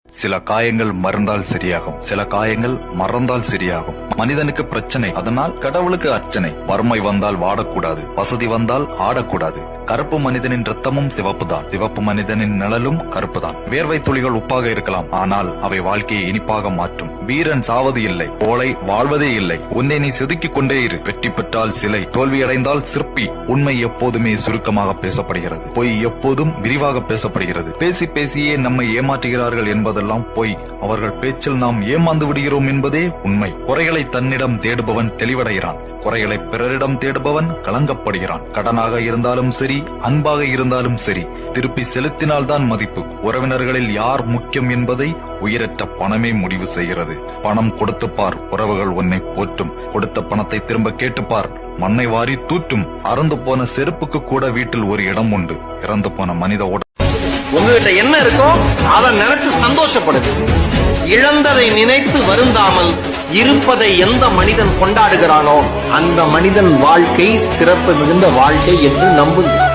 சில காயங்கள் மறந்தால் சரியாகும், சில காயங்கள் மறந்தால் சரியாகும். மனிதனுக்கு பிரச்சனை, அதனால் கடவுளுக்கு அர்ச்சனை. வறுமை வந்தால் வாடக்கூடாது, வசதி வந்தால் ஆடக்கூடாது. கருப்பு மனிதனின் ரத்தமும் சிவப்பு தான், சிவப்பு மனிதனின் நிழலும் கருப்பு தான். வேர்வை துளிகள் உப்பாக இருக்கலாம், ஆனால் அவை வாழ்க்கையை இனிப்பாக மாற்றும். வீரன் சாவது இல்லை, கோழை வாழ்வதே இல்லை. உன்னை நீ செதுக்கிக் கொண்டே இரு. வெற்றி பெற்றால் சிலை, தோல்வியடைந்தால் சிற்பி. உண்மை எப்போதுமே சுருக்கமாக பேசப்படுகிறது, பொய் எப்போதும் விரிவாக பேசப்படுகிறது. பேசி பேசியே நம்மை ஏமாற்றுகிறார்கள் என்பதெல்லாம் பொய். அவர்கள் பேச்சில் நாம் ஏமாந்து விடுகிறோம் என்பதே உண்மை. குறைகளை தன்னிடம் தேடுபவன் தெளிவடைகிறான், குறைகளை பிறரிடம் தேடுபவன் கலங்கப்படுகிறான். கடனாக இருந்தாலும் சரி, அன்பாக இருந்தாலும் சரி, திருப்பி செலுத்தினால்தான் மதிப்பு. உறவினர்களில் யார் முக்கியம் என்பதை உயிரற்ற பணமே முடிவு செய்கிறது. பணம் கொடுத்துப்பார், உறவுகள் உன்னை போற்றும். கொடுத்த பணத்தை திரும்ப கேட்டுப்பார், மண்ணை வாரி தூற்றும். அறந்து போன செருப்புக்கு கூட வீட்டில் ஒரு இடம் உண்டு. இறந்து போன மனித உங்ககிட்ட என்ன இருக்கோ அதை நினைச்சு சந்தோஷப்படுது. இழந்ததை நினைத்து வருந்தாமல் இருப்பதை எந்த மனிதன் கொண்டாடுகிறானோ அந்த மனிதன் வாழ்க்கை சிறப்பு மிகுந்த வாழ்க்கை என்று நம்புங்கள்.